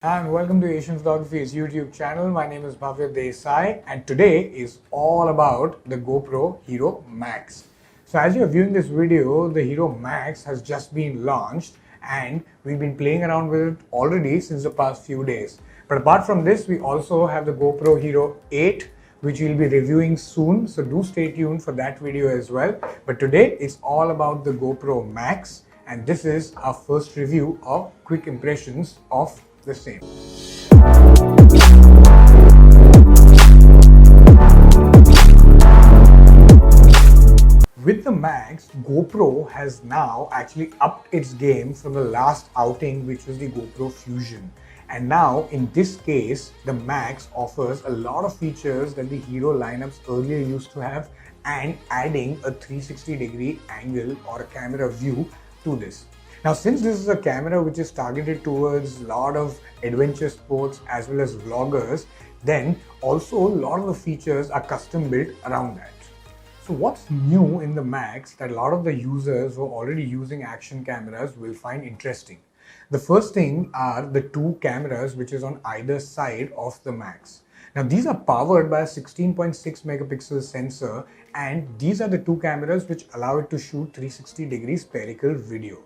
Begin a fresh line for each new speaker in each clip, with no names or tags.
And welcome to Asian Photography's YouTube channel. My name is Bhavya Desai, and today is all about the GoPro Hero Max. So as you're viewing this video, the Hero Max has just been launched and we've been playing around with it already since the past few days. But apart from this, we also have the GoPro Hero 8, which we'll be reviewing soon. So do stay tuned for that video as well. But today it's all about the GoPro Max, and this is our first review of quick impressions of the same. With the Max, GoPro has now actually upped its game from the last outing, which was the GoPro Fusion. And now, in this case, the Max offers a lot of features that the Hero lineups earlier used to have, and adding a 360-degree angle or a camera view to this. Now, since this is a camera which is targeted towards a lot of adventure sports as well as vloggers, then also a lot of the features are custom built around that. So what's new in the Max that a lot of the users who are already using action cameras will find interesting? The first thing are the two cameras which is on either side of the Max. Now these are powered by a 16.6 megapixel sensor, and these are the two cameras which allow it to shoot 360-degree spherical video.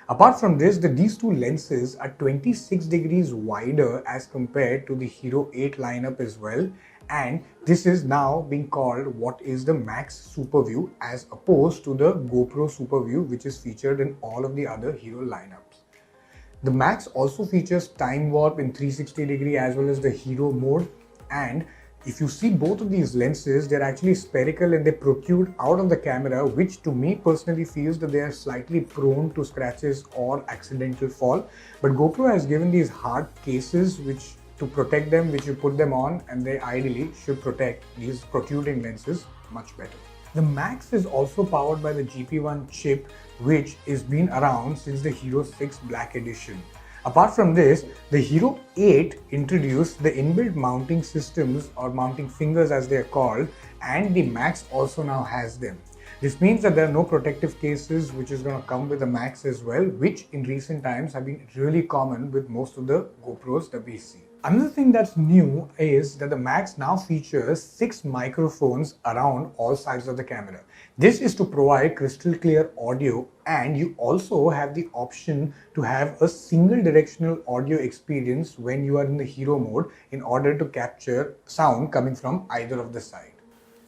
Apart from this, these two lenses are 26 degrees wider as compared to the Hero 8 lineup as well, and this is now being called what is the Max Super View as opposed to the GoPro Super View, which is featured in all of the other Hero lineups. The Max also features time warp in 360-degree as well as the Hero mode, and if you see both of these lenses, they're actually spherical and they protrude out of the camera, which to me personally feels that they are slightly prone to scratches or accidental fall. But GoPro has given these hard cases which to protect them, which you put them on, and they ideally should protect these protruding lenses much better. The Max is also powered by the GP1 chip, which has been around since the Hero 6 Black Edition. Apart from this, the Hero 8 introduced the inbuilt mounting systems, or mounting fingers as they are called, and the Max also now has them. This means that there are no protective cases which is going to come with the Max as well, which in recent times have been really common with most of the GoPros that we see. Another thing that's new is that the Max now features 6 microphones around all sides of the camera. This is to provide crystal clear audio, and you also have the option to have a single directional audio experience when you are in the Hero mode in order to capture sound coming from either of the sides.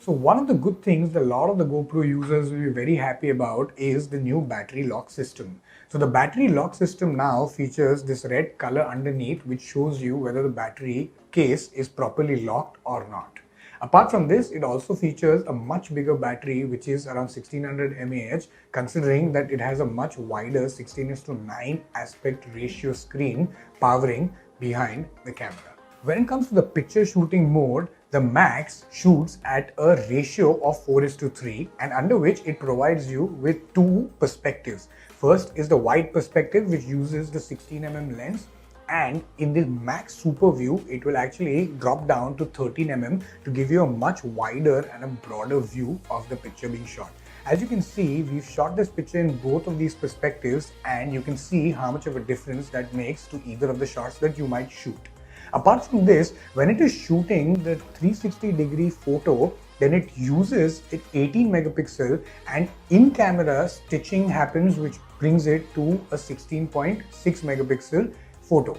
So one of the good things that a lot of the GoPro users will be very happy about is the new battery lock system. So the battery lock system now features this red color underneath, which shows you whether the battery case is properly locked or not. Apart from this, it also features a much bigger battery, which is around 1600 mAh, considering that it has a much wider 16:9 aspect ratio screen powering behind the camera. When it comes to the picture shooting mode, the Max shoots at a ratio of 4:3, and under which it provides you with two perspectives. First is the wide perspective, which uses the 16mm lens, and in the Max Super View, it will actually drop down to 13mm to give you a much wider and a broader view of the picture being shot. As you can see, we've shot this picture in both of these perspectives, and you can see how much of a difference that makes to either of the shots that you might shoot. Apart from this, when it is shooting the 360-degree photo, then it uses it 18 megapixel, and in-camera stitching happens, which brings it to a 16.6 megapixel photo.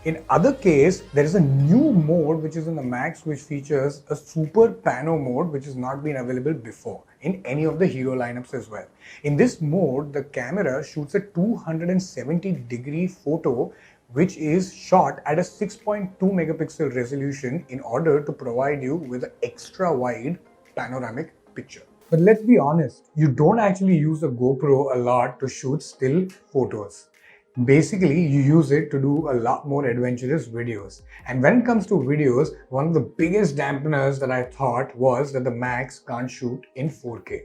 In other case, there is a new mode which is in the Max, which features a super pano mode, which has not been available before in any of the Hero lineups as well. In this mode, the camera shoots a 270-degree photo, which is shot at a 6.2 megapixel resolution in order to provide you with an extra wide panoramic picture. But let's be honest, you don't actually use a GoPro a lot to shoot still photos. Basically, you use it to do a lot more adventurous videos. And when it comes to videos, one of the biggest dampeners that I thought was that the Max can't shoot in 4K.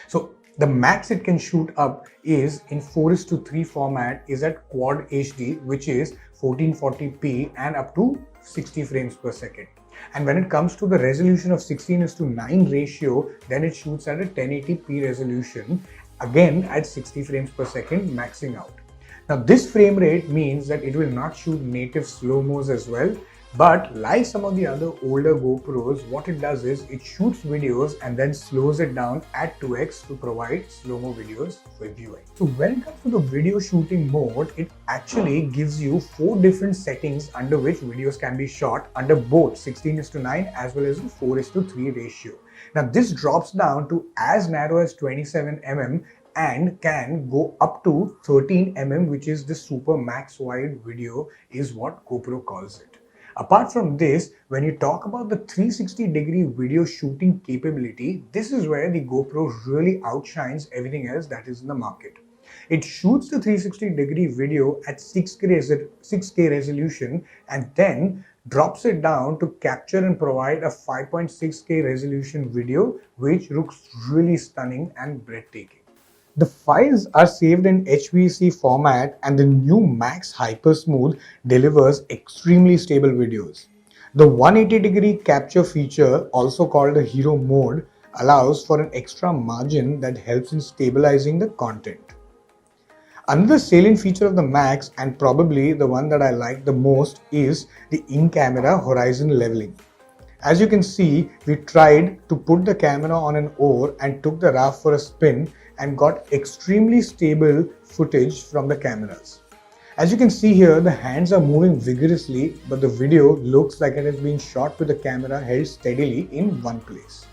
So the max it can shoot up is in 4:3 format is at Quad HD, which is 1440p and up to 60 frames per second. And when it comes to the resolution of 16:9 ratio, then it shoots at a 1080p resolution, again at 60 frames per second, maxing out. Now this frame rate means that it will not shoot native slow-mos as well, but like some of the other older GoPros, what it does is it shoots videos and then slows it down at 2x to provide slow-mo videos for viewing. So when it comes to the video shooting mode, it actually gives you 4 different settings under which videos can be shot under both 16:9 as well as the 4:3 ratio. Now this drops down to as narrow as 27 mm and can go up to 13 mm, which is the super max wide video is what GoPro calls it. Apart from this, when you talk about the 360-degree video shooting capability, this is where the GoPro really outshines everything else that is in the market. It shoots the 360-degree video at 6K resolution and then drops it down to capture and provide a 5.6K resolution video, which looks really stunning and breathtaking. The files are saved in HVC format and the new Max Hypersmooth delivers extremely stable videos. The 180-degree capture feature, also called the Hero mode, allows for an extra margin that helps in stabilizing the content. Another salient feature of the Max, and probably the one that I like the most, is the in-camera horizon leveling. As you can see, we tried to put the camera on an oar and took the raft for a spin and got extremely stable footage from the cameras. As you can see here, the hands are moving vigorously, but the video looks like it has been shot with the camera held steadily in one place.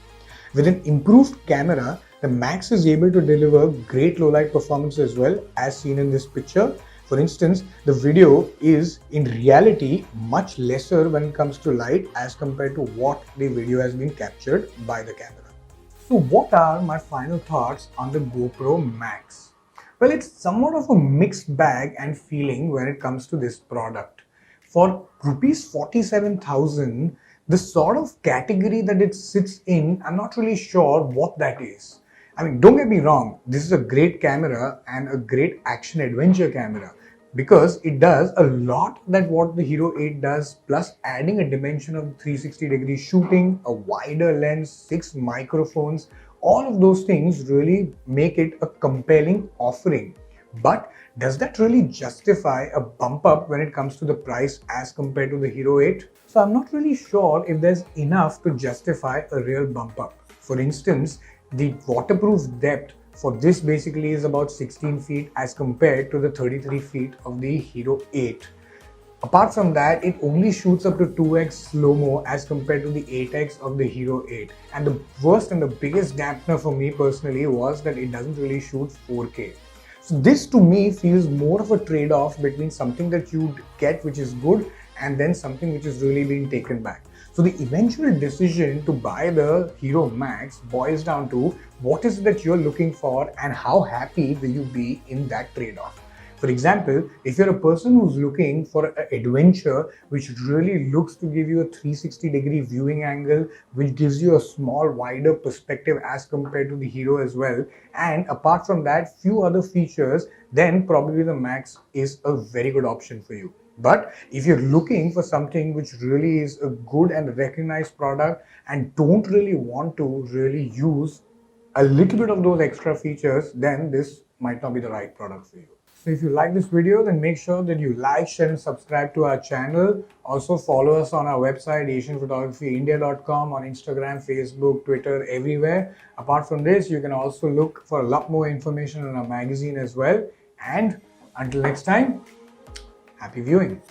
With an improved camera, the Max is able to deliver great low light performance as well, as seen in this picture. For instance, the video is in reality much lesser when it comes to light as compared to what the video has been captured by the camera. So what are my final thoughts on the GoPro Max? Well, it's somewhat of a mixed bag and feeling when it comes to this product. For rupees 47,000, the sort of category that it sits in, I'm not really sure what that is. I mean, don't get me wrong, this is a great camera and a great action adventure camera because it does a lot that what the Hero 8 does, plus adding a dimension of 360-degree shooting, a wider lens, 6 microphones, all of those things really make it a compelling offering. But does that really justify a bump up when it comes to the price as compared to the Hero 8? So I'm not really sure if there's enough to justify a real bump up. For instance, the waterproof depth for this basically is about 16 feet as compared to the 33 feet of the Hero 8. Apart from that, it only shoots up to 2x slow-mo as compared to the 8x of the Hero 8. And the worst and the biggest dampener for me personally was that it doesn't really shoot 4K. So this to me feels more of a trade-off between something that you get which is good and then something which is really being taken back. So the eventual decision to buy the Hero Max boils down to what is it that you're looking for and how happy will you be in that trade-off. For example, if you're a person who's looking for an adventure which really looks to give you a 360-degree viewing angle, which gives you a small wider perspective as compared to the Hero as well, and apart from that, few other features, then probably the Max is a very good option for you. But if you're looking for something which really is a good and recognized product and don't really want to really use a little bit of those extra features, then this might not be the right product for you. So if you like this video, then make sure that you like, share and subscribe to our channel. Also follow us on our website asianphotographyindia.com, on Instagram, Facebook, Twitter, everywhere. Apart from this, you can also look for a lot more information on our magazine as well. And until next time, happy viewing.